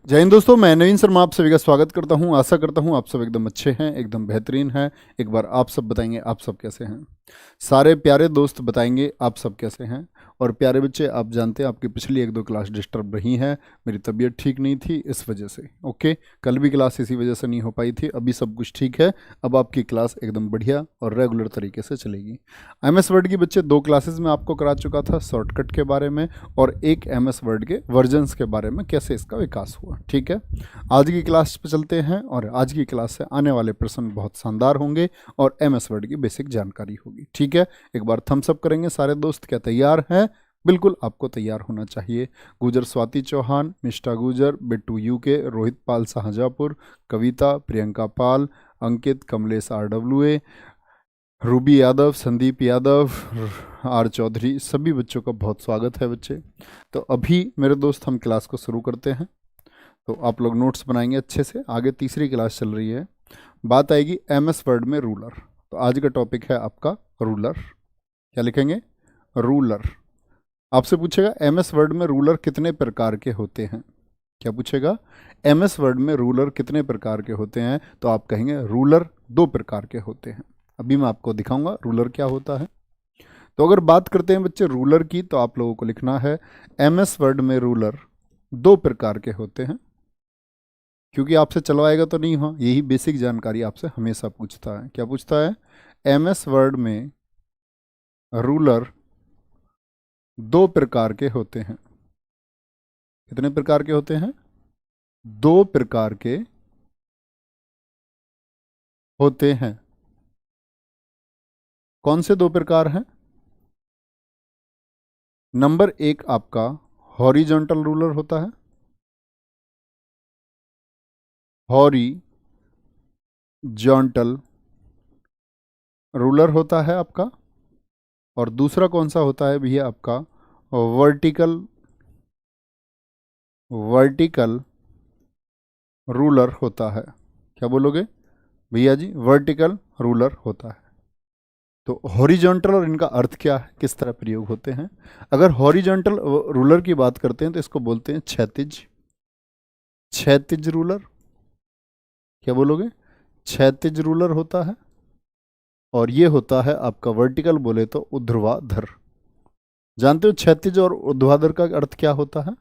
जय हिंद दोस्तों, मैं नवीन शर्मा आप सभी का स्वागत करता हूं। आशा करता हूं आप सब एकदम अच्छे हैं, एकदम बेहतरीन हैं। एक बार आप सब बताएंगे आप सब कैसे हैं। सारे प्यारे दोस्त बताएंगे आप सब कैसे हैं। और प्यारे बच्चे, आप जानते हैं आपकी पिछली एक दो क्लास डिस्टर्ब रही हैं। मेरी तबीयत ठीक नहीं थी इस वजह से। ओके, कल भी क्लास इसी वजह से नहीं हो पाई थी। अभी सब कुछ ठीक है। अब आपकी क्लास एकदम बढ़िया और रेगुलर तरीके से चलेगी। MS वर्ड की बच्चे 2 क्लासेस में आपको करा चुका था, शॉर्टकट के बारे में और एक MS वर्ड के वर्जन्स के बारे में, कैसे इसका विकास हुआ। ठीक है, आज की क्लास पे चलते हैं और आज की क्लास से आने वाले प्रश्न बहुत शानदार होंगे और MS वर्ड की बेसिक जानकारी होगी। ठीक है, एक बार थम्स अप करेंगे सारे दोस्त। क्या तैयार हैं? बिल्कुल आपको तैयार होना चाहिए। गुजर Swati Chauhan, Mishta Gujar, Bittu UK, Rohit Pal Shahjahanpur, Kavita, Priyanka Pal, Ankit, Kamlesh RWA, Ruby Yadav, Sandeep Yadav, R Chaudhary, सभी बच्चों का बहुत स्वागत है बच्चे। तो अभी मेरे दोस्त हम क्लास को शुरू करते हैं। तो आप लोग नोट्स बनाएंगे अच्छे से। आगे तीसरी क्लास चल रही है, बात आएगी MS वर्ड में रूलर। तो आज का टॉपिक है आपका रूलर। क्या लिखेंगे? रूलर। आपसे पूछेगा MS वर्ड में रूलर कितने प्रकार के होते हैं। क्या पूछेगा? MS वर्ड में रूलर कितने प्रकार के होते हैं, तो आप कहेंगे रूलर 2 प्रकार के होते हैं। अभी मैं आपको दिखाऊंगा रूलर क्या होता है। तो अगर बात करते हैं बच्चे रूलर की, तो आप लोगों को लिखना है MS वर्ड में रूलर 2 प्रकार के होते हैं। क्योंकि आपसे चलवाएगा तो नहीं हो, यही बेसिक जानकारी आपसे हमेशा पूछता है। क्या पूछता है? MS वर्ड में रूलर 2 प्रकार के होते हैं। कितने प्रकार के होते हैं? 2 प्रकार के होते हैं। कौन से 2 प्रकार हैं? नंबर 1 आपका हॉरिजॉन्टल रूलर होता है, हॉरिजॉन्टल रूलर होता है आपका। और दूसरा कौन सा होता है भैया? आपका वर्टिकल वर्टिकल रूलर होता है। क्या बोलोगे भैया जी? वर्टिकल रूलर होता है। तो हॉरिजॉन्टल और इनका अर्थ क्या है, किस तरह प्रयोग होते हैं? अगर हॉरिजॉन्टल रूलर की बात करते हैं तो इसको बोलते हैं क्षैतिज क्षैतिज रूलर। क्या बोलोगे? क्षैतिज रूलर होता है। और ये होता है आपका वर्टिकल बोले तो ऊर्ध्वाधर। जानते हो क्षैतिज और ऊर्ध्वाधर का अर्थ क्या होता है?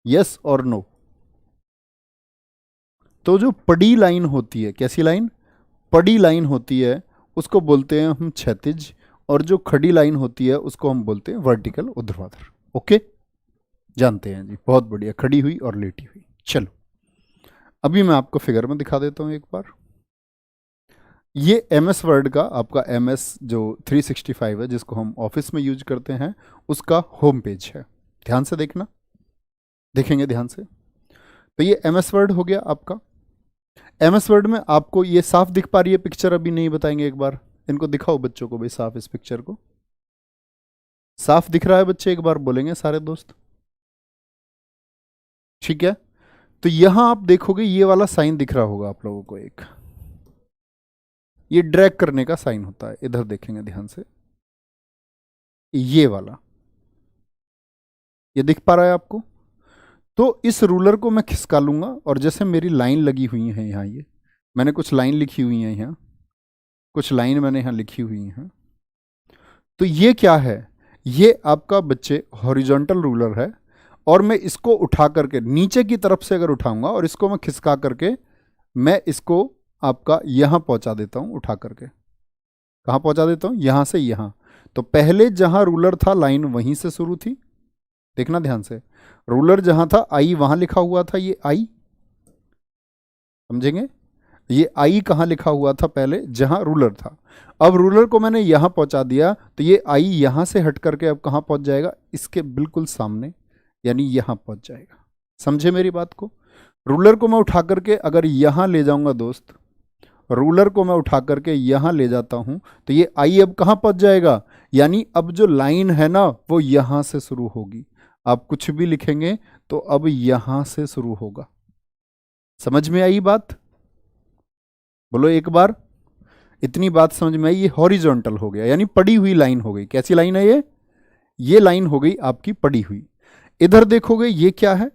यस और नो? तो जो पड़ी लाइन होती है, कैसी लाइन? पड़ी लाइन होती है, उसको बोलते हैं हम क्षैतिज। और जो खड़ी लाइन होती है उसको हम बोलते हैं वर्टिकल ऊर्ध्वाधर। ओके, जानते हैं जी, बहुत बढ़िया। खड़ी हुई और लेटी हुई। चलो अभी मैं आपको फिगर में दिखा देता हूं एक बार। ये MS वर्ड का आपका MS जो 365 है, जिसको हम ऑफिस में यूज करते हैं, उसका होम पेज है। ध्यान से देखना, देखेंगे ध्यान से। तो ये MS वर्ड हो गया आपका। MS वर्ड में आपको ये साफ दिख पा रही है पिक्चर? अभी नहीं बताएंगे, एक बार इनको दिखाओ बच्चों को भाई साफ, इस पिक्चर को। साफ दिख रहा है बच्चे? एक बार बोलेंगे सारे दोस्त। ठीक है, तो यहां आप देखोगे ये वाला साइन दिख रहा होगा आप लोगों को। एक ये ड्रैग करने का साइन होता है, इधर देखेंगे ध्यान से। ये वाला, ये दिख पा रहा है आपको? तो इस रूलर को मैं खिसका लूंगा और जैसे मेरी लाइन लगी हुई है यहाँ, ये मैंने कुछ लाइन लिखी हुई है यहाँ, कुछ लाइन मैंने यहाँ लिखी हुई है। तो ये क्या है? ये आपका बच्चे हॉरिजॉन्टल रूलर है। और मैं इसको उठा करके नीचे की तरफ से अगर उठाऊंगा और इसको मैं खिसका करके मैं इसको आपका यहाँ पहुँचा देता हूँ, उठा करके। कहाँ पहुँचा देता हूँ? यहाँ से यहाँ। तो पहले जहाँ रूलर था लाइन वहीं से शुरू थी। देखना ध्यान से, रूलर जहां था I वहां लिखा हुआ था, ये I, समझेंगे? ये I कहां लिखा हुआ था? पहले जहां रूलर था। अब रूलर को मैंने यहां पहुंचा दिया तो ये I यहां से हट करके अब कहां पहुंच जाएगा? इसके बिल्कुल सामने, यानी यहां पहुंच जाएगा। समझे मेरी बात को? रूलर को मैं उठा करके अगर यहां ले जाऊंगा दोस्त, रूलर को मैं उठा करके यहां ले जाता हूं तो ये I अब कहां पहुंच जाएगा? यानी अब जो लाइन है ना वो यहां से शुरू होगी। आप कुछ भी लिखेंगे तो अब यहां से शुरू होगा। समझ में आई बात? बोलो एक बार। इतनी बात समझ में आई? ये हॉरिजॉन्टल हो गया, यानी पड़ी हुई लाइन हो गई। कैसी लाइन है ये लाइन हो गई आपकी पड़ी हुई। इधर देखोगे ये क्या है?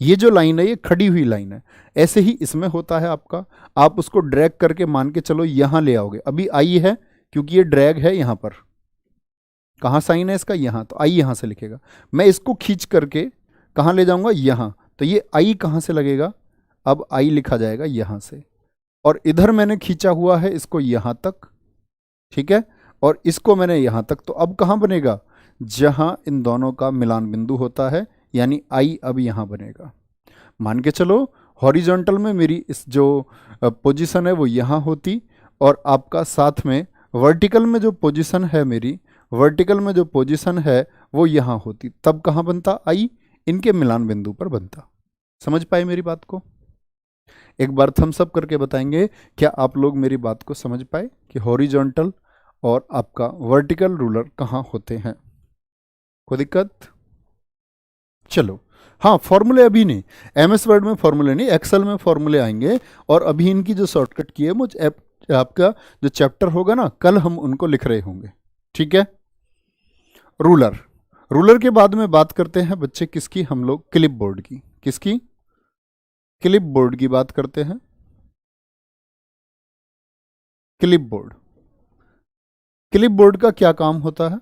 ये जो लाइन है ये खड़ी हुई लाइन है। ऐसे ही इसमें होता है आपका, आप उसको ड्रैग करके मान के चलो यहां ले आओगे। अभी आई है क्योंकि ये ड्रैग है यहां पर, कहाँ साइन है इसका, यहां, तो आई यहां से लिखेगा। मैं इसको खींच करके कहाँ ले जाऊंगा, यहां, तो ये आई कहाँ से लगेगा, अब आई लिखा जाएगा यहां से। और इधर मैंने खींचा हुआ है इसको यहां तक, ठीक है, और इसको मैंने यहां तक, तो अब कहाँ बनेगा, जहां इन दोनों का मिलान बिंदु होता है, यानी आई अब यहां बनेगा। मान के चलो हॉरिजॉन्टल में मेरी इस जो पोजीशन है वो यहाँ होती, और आपका साथ में वर्टिकल में जो पोजीशन है मेरी, वर्टिकल में जो पोजीशन है वो यहाँ होती, तब कहाँ बनता, आई इनके मिलान बिंदु पर बनता। समझ पाए मेरी बात को? एक बार थम्स अप करके बताएंगे क्या आप लोग मेरी बात को समझ पाए कि हॉरिजॉन्टल और आपका वर्टिकल रूलर कहाँ होते हैं? कोई दिक्कत? चलो, हाँ, फॉर्मूले अभी नहीं, एमएस वर्ड में फॉर्मूले नहीं, एक्सेल में फॉर्मूले आएंगे। और अभी इनकी जो शॉर्टकट की है वो आपका जो चैप्टर होगा ना, कल हम उनको लिख रहे होंगे, ठीक है। रूलर, रूलर के बाद में बात करते हैं बच्चे किसकी, हम लोग क्लिप बोर्ड की। किसकी? क्लिप बोर्ड की बात करते हैं। क्लिप बोर्ड, क्लिप बोर्ड का क्या काम होता है?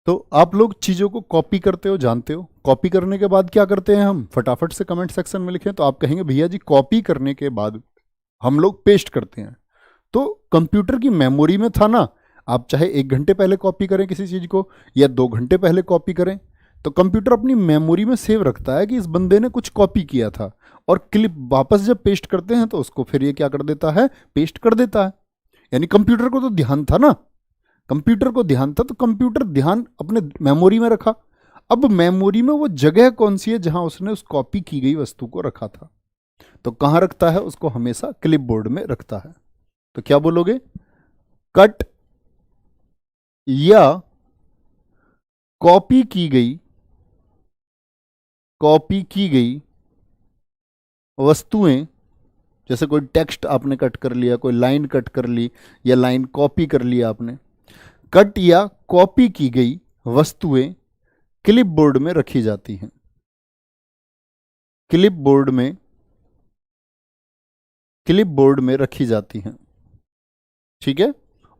तो आप लोग चीज़ों को कॉपी करते हो, जानते हो। कॉपी करने के बाद क्या करते हैं हम, फटाफट से कमेंट सेक्शन में लिखें। तो आप कहेंगे भैया जी कॉपी करने के बाद हम लोग पेस्ट करते हैं। तो कंप्यूटर की मेमोरी में था ना, आप चाहे 1 घंटे पहले कॉपी करें किसी चीज़ को या 2 घंटे पहले कॉपी करें, तो कंप्यूटर अपनी मेमोरी में सेव रखता है कि इस बंदे ने कुछ कॉपी किया था। और क्लिप वापस जब पेस्ट करते हैं तो उसको फिर ये क्या कर देता है, पेस्ट कर देता है। यानी कंप्यूटर को तो ध्यान था ना, कंप्यूटर को ध्यान था, तो कंप्यूटर ध्यान अपने मेमोरी में रखा। अब मेमोरी में वो जगह कौन सी है जहां उसने उस कॉपी की गई वस्तु को रखा था, तो कहां रखता है उसको, हमेशा क्लिप बोर्ड में रखता है। तो क्या बोलोगे, कट या कॉपी की गई वस्तुएं, जैसे कोई टेक्स्ट आपने कट कर लिया, कोई लाइन कट कर ली, या लाइन कॉपी कर लिया आपने, कट या कॉपी की गई वस्तुएं क्लिप बोर्ड में रखी जाती हैं। क्लिप बोर्ड में रखी जाती हैं, ठीक है।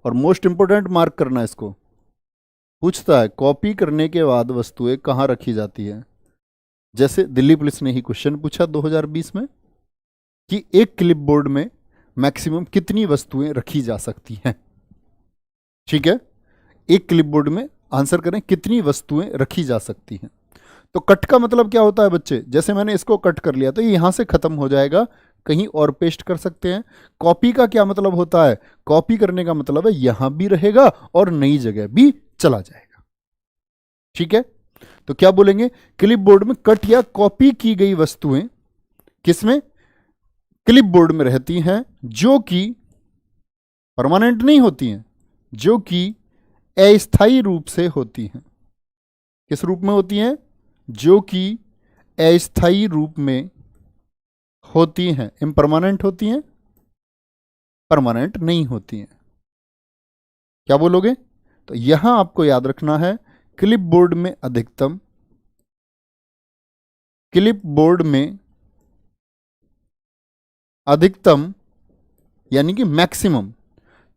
और मोस्ट इंपोर्टेंट मार्क करना इसको, पूछता है कॉपी करने के बाद वस्तुएं कहां रखी जाती है। जैसे दिल्ली पुलिस ने ही क्वेश्चन पूछा 2020 में कि एक क्लिप बोर्ड में मैक्सिमम कितनी वस्तुएं रखी जा सकती हैं, ठीक है। एक क्लिप बोर्ड में आंसर करें कितनी वस्तुएं रखी जा सकती हैं। तो कट का मतलब क्या होता है बच्चे, जैसे मैंने इसको कट कर लिया तो ये यहां से खत्म हो जाएगा, कहीं और पेस्ट कर सकते हैं। कॉपी का क्या मतलब होता है, कॉपी करने का मतलब है यहां भी रहेगा और नई जगह भी चला जाएगा, ठीक है। तो क्या बोलेंगे, क्लिप बोर्ड में कट या कॉपी की गई वस्तुएं किसमें, क्लिप बोर्ड में रहती हैं, जो कि परमानेंट नहीं होती हैं, जो कि अस्थायी रूप से होती हैं। किस रूप में होती हैं, जो कि अस्थायी रूप में होती हैं। इम्परमानेंट होती हैं, परमानेंट नहीं होती हैं। क्या बोलोगे, तो यहां आपको याद रखना है क्लिप बोर्ड में अधिकतम, क्लिप बोर्ड में अधिकतम यानी कि मैक्सिमम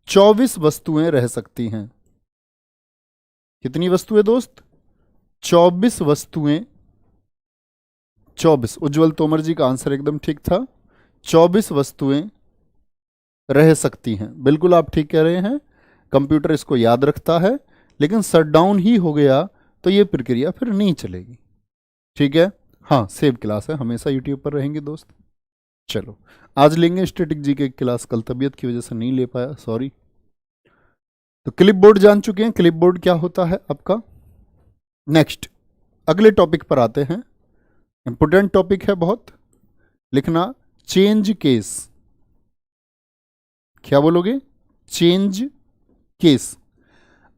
24 वस्तुएं रह सकती हैं। कितनी वस्तुएं दोस्त, 24 वस्तुएं। 24, उज्जवल तोमर जी का आंसर एकदम ठीक था, 24 वस्तुएं रह सकती हैं। बिल्कुल आप ठीक कह रहे हैं, कंप्यूटर इसको याद रखता है, लेकिन शट डाउन ही हो गया तो ये प्रक्रिया फिर नहीं चलेगी, ठीक है। हाँ, सेव क्लास है, हमेशा यूट्यूब पर रहेंगे दोस्त। चलो, आज लेंगे स्टैटिक जी के क्लास, कल तबीयत की वजह से नहीं ले पाया, सॉरी। तो क्लिप बोर्ड जान चुके हैं, क्लिप बोर्ड क्या होता है आपका। नेक्स्ट अगले टॉपिक पर आते हैं, इंपोर्टेंट टॉपिक है बहुत, लिखना चेंज केस। क्या बोलोगे, चेंज केस।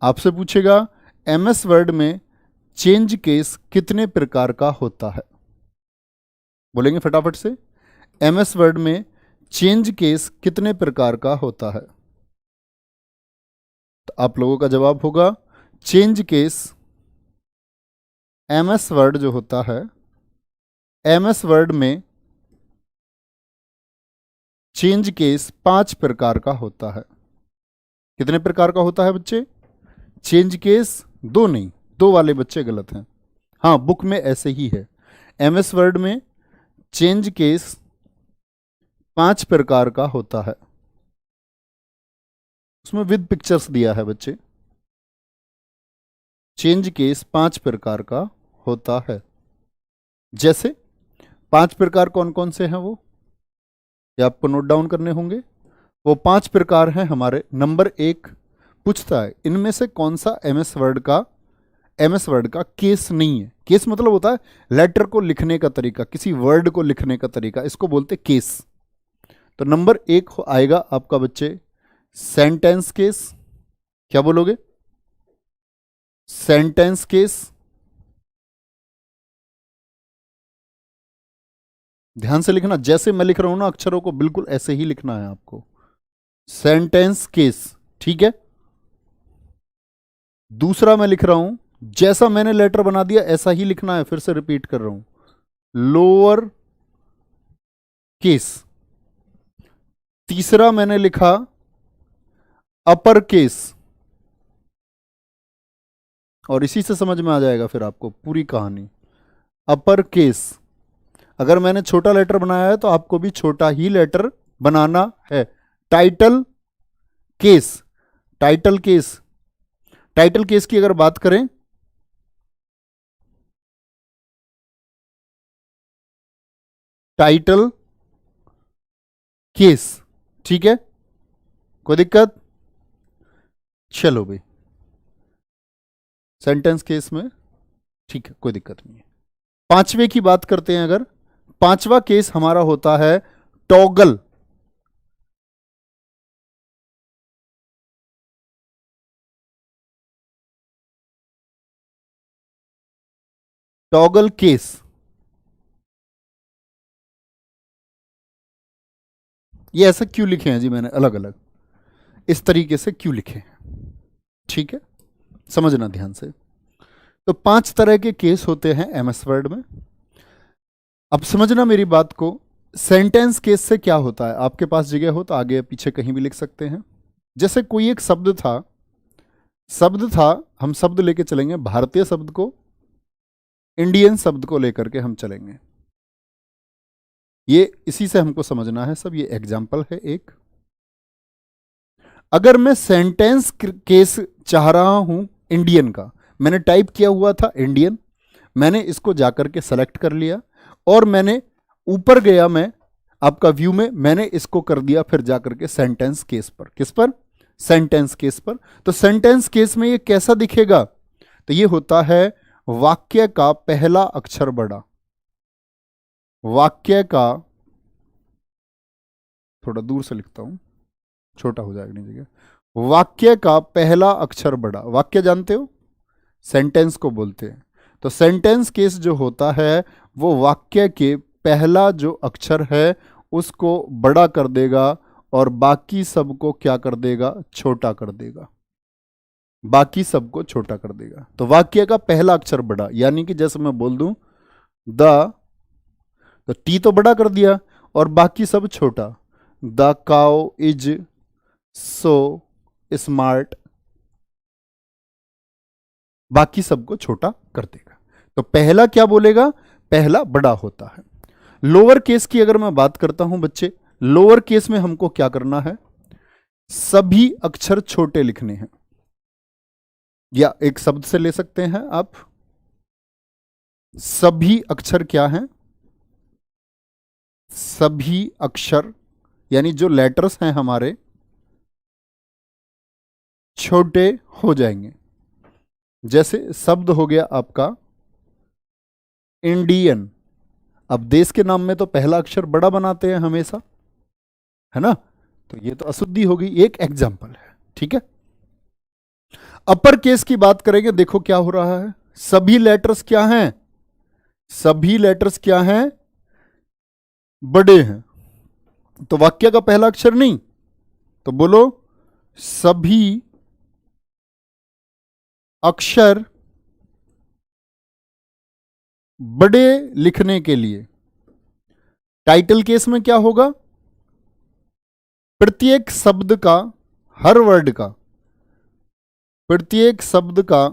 आपसे पूछेगा एमएस वर्ड में चेंज केस कितने प्रकार का होता है, बोलेंगे फटाफट से, एमएस वर्ड में चेंज केस कितने प्रकार का होता है। तो आप लोगों का जवाब होगा चेंज केस, एमएस वर्ड जो होता है एमएस वर्ड में चेंज केस 5 प्रकार का होता है। कितने प्रकार का होता है बच्चे? चेंज केस दो नहीं, दो वाले बच्चे गलत हैं। हाँ, बुक में ऐसे ही है। एमएस वर्ड में चेंज केस 5 प्रकार का होता है। उसमें विद पिक्चर्स दिया है बच्चे। चेंज केस 5 प्रकार का होता है। जैसे 5 प्रकार कौन कौन से हैं वो, ये आपको नोट डाउन करने होंगे। वो 5 प्रकार हैं हमारे। नंबर 1 पूछता है इनमें से कौन सा एमएस वर्ड का केस नहीं है। केस मतलब होता है लेटर को लिखने का तरीका, किसी वर्ड को लिखने का तरीका, इसको बोलते केस। तो नंबर 1 आएगा आपका बच्चे सेंटेंस केस। क्या बोलोगे? Sentence case. ध्यान से लिखना, जैसे मैं लिख रहा हूं ना अक्षरों को बिल्कुल ऐसे ही लिखना है आपको। सेंटेंस केस, ठीक है। दूसरा मैं लिख रहा हूं, जैसा मैंने लेटर बना दिया ऐसा ही लिखना है, फिर से रिपीट कर रहा हूं, लोअर केस। तीसरा मैंने लिखा अपर केस, और इसी से समझ में आ जाएगा फिर आपको पूरी कहानी। Upper case. अगर मैंने छोटा लेटर बनाया है तो आपको भी छोटा ही लेटर बनाना है। Title case. Title case, title case की अगर बात करें, टाइटल केस, ठीक है, कोई दिक्कत? चलो भाई, सेंटेंस केस में ठीक है, कोई दिक्कत नहीं है। पांचवे की बात करते हैं अगर, पांचवा केस हमारा होता है टॉगल। Toggle case. ये ऐसा क्यों लिखे हैं जी मैंने अलग अलग, इस तरीके से क्यों लिखे हैं, ठीक है, समझना ध्यान से। तो 5 तरह के केस होते हैं एमएस वर्ड में। अब समझना मेरी बात को। सेंटेंस केस से क्या होता है, आपके पास जगह हो तो आगे या पीछे कहीं भी लिख सकते हैं। जैसे कोई एक शब्द था, हम शब्द लेके चलेंगे, भारतीय शब्द को, इंडियन शब्द को लेकर के हम चलेंगे। ये इसी से हमको समझना है सब, ये एग्जाम्पल है एक। अगर मैं सेंटेंस केस चाह रहा हूं इंडियन का, मैंने टाइप किया हुआ था इंडियन, मैंने इसको जाकर के सेलेक्ट कर लिया, और मैंने ऊपर गया, मैं आपका व्यू में मैंने इसको कर दिया फिर जाकर के सेंटेंस केस पर। किस पर? सेंटेंस केस पर। तो सेंटेंस केस में ये कैसा दिखेगा? तो ये होता है वाक्य का पहला अक्षर बड़ा। वाक्य का, थोड़ा दूर से लिखता हूं, छोटा हो जाएगा नहीं जगह। वाक्य का पहला अक्षर बड़ा। वाक्य जानते हो, सेंटेंस को बोलते हैं। तो सेंटेंस केस जो होता है वो वाक्य के पहला जो अक्षर है उसको बड़ा कर देगा, और बाकी सबको क्या कर देगा? छोटा कर देगा। बाकी सबको छोटा कर देगा। तो वाक्य का पहला अक्षर बड़ा, यानी कि जैसे मैं बोल दूं द, तो टी तो बड़ा कर दिया और बाकी सब छोटा। The cow is so smart, बाकी सबको छोटा कर देगा। तो पहला क्या बोलेगा? पहला बड़ा होता है। लोअर केस की अगर मैं बात करता हूं बच्चे, लोअर केस में हमको क्या करना है? सभी अक्षर छोटे लिखने हैं। या एक शब्द से ले सकते हैं आप, सभी अक्षर क्या हैं? सभी अक्षर यानी जो लेटर्स हैं हमारे छोटे हो जाएंगे। जैसे शब्द हो गया आपका इंडियन। अब देश के नाम में तो पहला अक्षर बड़ा बनाते हैं हमेशा, है ना? तो ये तो अशुद्धि होगी, एक एग्जाम्पल है, ठीक है। अपर केस की बात करेंगे, देखो क्या हो रहा है। सभी लेटर्स क्या हैं? सभी लेटर्स क्या हैं? बड़े हैं। तो वाक्य का पहला अक्षर नहीं, तो बोलो सभी अक्षर बड़े लिखने के लिए टाइटल केस में क्या होगा, प्रत्येक शब्द का, हर वर्ड का, प्रत्येक शब्द का,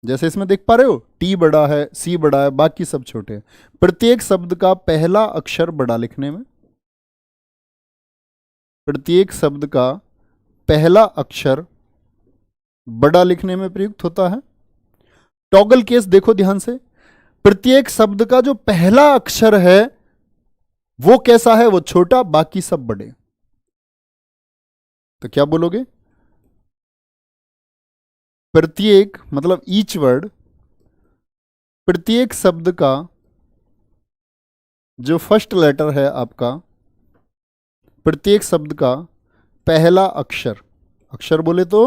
जैसे इसमें देख पा रहे हो टी बड़ा है, सी बड़ा है, बाकी सब छोटे हैं, प्रत्येक शब्द का पहला अक्षर बड़ा लिखने में, प्रत्येक शब्द का पहला अक्षर बड़ा लिखने में प्रयुक्त होता है। टॉगल केस देखो ध्यान से, प्रत्येक शब्द का जो पहला अक्षर है वो कैसा है, वो छोटा, बाकी सब बड़े। तो क्या बोलोगे, प्रत्येक मतलब ईच वर्ड, प्रत्येक शब्द का जो फर्स्ट लेटर है आपका, प्रत्येक शब्द का पहला अक्षर, अक्षर बोले तो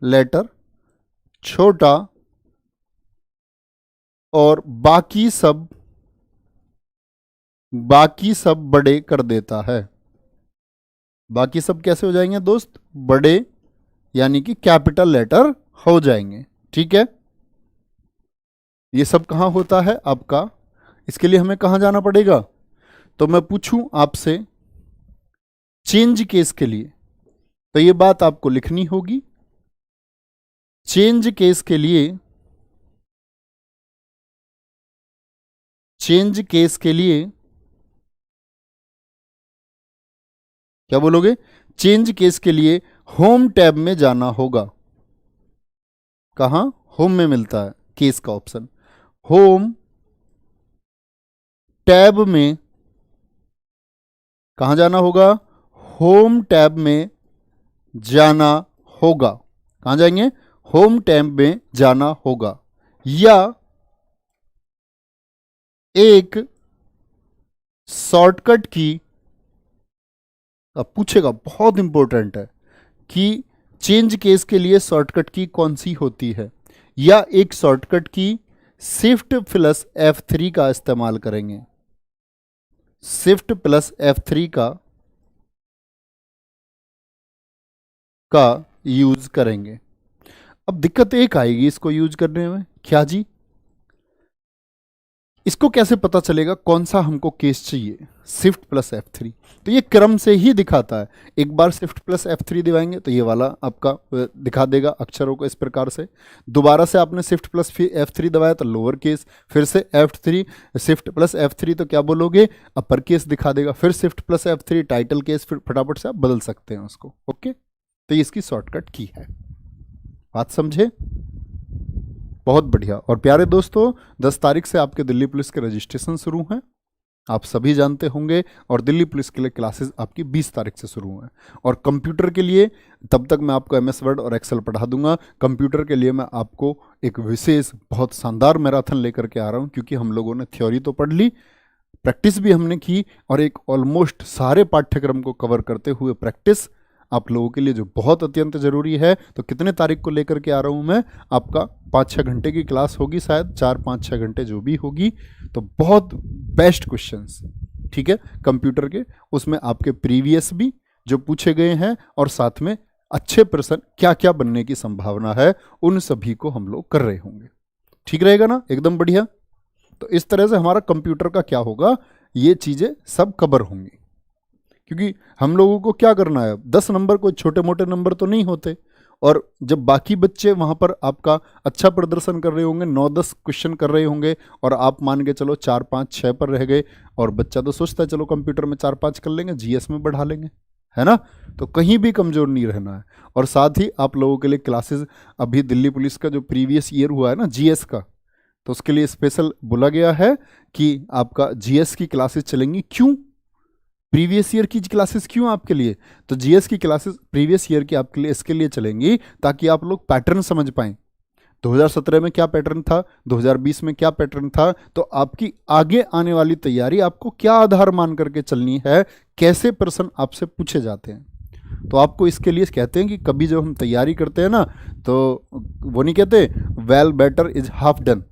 लेटर, छोटा और बाकी सब बड़े कर देता है। बाकी सब कैसे हो जाएंगे दोस्त, बड़े, यानी कि कैपिटल लेटर हो जाएंगे। ठीक है, ये सब कहां होता है आपका, इसके लिए हमें कहां जाना पड़ेगा, तो मैं पूछूं आपसे चेंज केस के लिए, तो ये बात आपको लिखनी होगी। चेंज केस के लिए, चेंज केस के लिए क्या बोलोगे, चेंज केस के लिए होम टैब में जाना होगा। कहां, होम में मिलता है केस का ऑप्शन, होम टैब में कहां जाना होगा, होम टैब में जाना होगा। कहां जाएंगे, होम टैब में जाना होगा, या एक शॉर्टकट की, अब पूछेगा बहुत इंपॉर्टेंट है कि चेंज केस के लिए शॉर्टकट की कौन सी होती है, या एक शॉर्टकट की शिफ्ट प्लस F3 का इस्तेमाल करेंगे, शिफ्ट प्लस F3 का यूज करेंगे। अब दिक्कत एक आएगी इसको यूज करने में, क्या जी, इसको कैसे पता चलेगा कौन सा हमको केस चाहिए, शिफ्ट प्लस F3, तो ये क्रम से ही दिखाता है। एक बार शिफ्ट प्लस F3 दिखाएंगे तो ये वाला आपका दिखा देगा अक्षरों को इस प्रकार से, दोबारा से आपने शिफ्ट प्लस F3 दबाया तो लोअर केस, फिर से F3 शिफ्ट प्लस F3 तो क्या बोलोगे, अपर केस दिखा देगा, फिर shift plus F3 title case, फिर फटाफट से आप बदल सकते हैं उसको। ओके, तो ये इसकी शॉर्टकट की है, बात समझे, बहुत बढ़िया। और प्यारे दोस्तों 10 तारीख से आपके दिल्ली पुलिस के रजिस्ट्रेशन शुरू हैं, आप सभी जानते होंगे, और दिल्ली पुलिस के लिए क्लासेस आपकी 20 तारीख से शुरू हैं। और कंप्यूटर के लिए तब तक मैं आपको MS वर्ड और एक्सेल पढ़ा दूंगा। कंप्यूटर के लिए मैं आपको एक विशेष बहुत शानदार मैराथन लेकर के आ रहा हूं, क्योंकि हम लोगों ने थ्योरी तो पढ़ ली, प्रैक्टिस भी हमने की, और एक ऑलमोस्ट सारे पाठ्यक्रम को कवर करते हुए प्रैक्टिस आप लोगों के लिए जो बहुत अत्यंत जरूरी है। तो कितने तारीख को लेकर के आ रहा हूं मैं, आपका 5-6 घंटे की क्लास होगी, शायद 4-5-6 घंटे जो भी होगी, तो बहुत बेस्ट क्वेश्चंस, ठीक है, कंप्यूटर के, उसमें आपके प्रीवियस भी जो पूछे गए हैं, और साथ में अच्छे प्रश्न क्या क्या बनने की संभावना है, उन सभी को हम लोग कर रहे होंगे। ठीक रहेगा ना, एकदम बढ़िया। तो इस तरह से हमारा कंप्यूटर का क्या होगा, ये चीजें सब कवर होंगी, क्योंकि हम लोगों को क्या करना है, 10 नंबर कोई छोटे मोटे नंबर तो नहीं होते, और जब बाकी बच्चे वहां पर आपका अच्छा प्रदर्शन कर रहे होंगे, 9-10 क्वेश्चन कर रहे होंगे, और आप मान के चलो 4-5-6 पर रह गए, और बच्चा तो सोचता है चलो कंप्यूटर में 4-5 कर लेंगे, GS में बढ़ा लेंगे, है ना, तो कहीं भी कमजोर नहीं रहना है। और साथ ही आप लोगों के लिए क्लासेस, अभी दिल्ली पुलिस का जो प्रीवियस ईयर हुआ है ना GS का, तो उसके लिए स्पेशल बोला गया है कि आपका GS की क्लासेस चलेंगी। क्यों, प्रीवियस ईयर की क्लासेस क्यों आपके लिए, तो GS की क्लासेस प्रीवियस ईयर की आपके लिए इसके लिए चलेंगी ताकि आप लोग पैटर्न समझ पाएं, 2017 में क्या पैटर्न था, 2020 में क्या पैटर्न था, तो आपकी आगे आने वाली तैयारी आपको क्या आधार मान करके चलनी है, कैसे प्रश्न आपसे पूछे जाते हैं। तो आपको इसके लिए कहते हैं कि कभी जब हम तैयारी करते हैं ना, तो वो नहीं कहते well better is half done,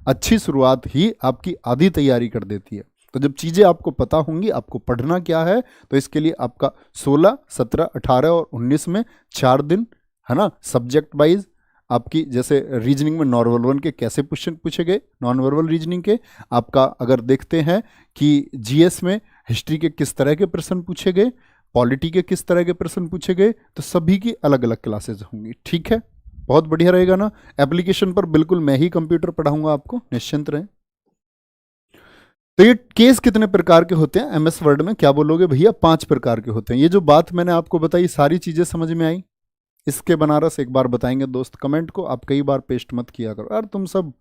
अच्छी शुरुआत ही आपकी आधी तैयारी कर देती है। तो जब चीज़ें आपको पता होंगी आपको पढ़ना क्या है, तो इसके लिए आपका 16, 17, 18 और 19 में 4 दिन, है ना, सब्जेक्ट वाइज आपकी जैसे रीजनिंग में नॉन वर्बल के कैसे क्वेश्चन पूछे गए, नॉन वर्बल रीजनिंग के आपका अगर देखते हैं कि जीएस में हिस्ट्री के किस तरह के प्रश्न पूछे गए, पॉलिटी के किस तरह के प्रश्न पूछे गए, तो सभी की अलग अलग क्लासेज होंगी। ठीक है, बहुत बढ़िया रहेगा ना। एप्लीकेशन पर बिल्कुल मैं ही कंप्यूटर पढ़ाऊंगा आपको, निश्चिंत रहें। तो ये केस कितने प्रकार के होते हैं एमएस वर्ड में, क्या बोलोगे भैया? 5 प्रकार के होते हैं। ये जो बात मैंने आपको बताई सारी चीजें समझ में आई? इसके बनारस एक बार बताएंगे दोस्त, कमेंट को आप कई बार पेस्ट मत किया करो यार, तुम सब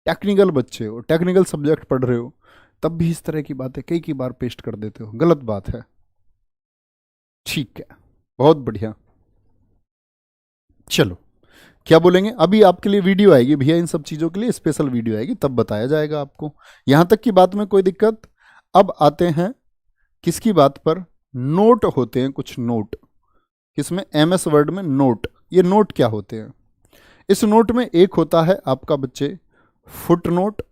टेक्निकल बच्चे हो, टेक्निकल सब्जेक्ट पढ़ रहे हो, तब भी इस तरह की बातें कई बार पेस्ट कर देते हो, गलत बात है। ठीक है, बहुत बढ़िया। चलो क्या बोलेंगे, अभी आपके लिए वीडियो आएगी भैया, इन सब चीज़ों के लिए स्पेशल वीडियो आएगी, तब बताया जाएगा आपको। यहां तक की बात में कोई दिक्कत? अब आते हैं किसकी बात पर? नोट होते हैं कुछ नोट, किसमें? एमएस वर्ड में नोट। ये नोट क्या होते हैं? इस नोट में एक होता है आपका बच्चे फुट नोट,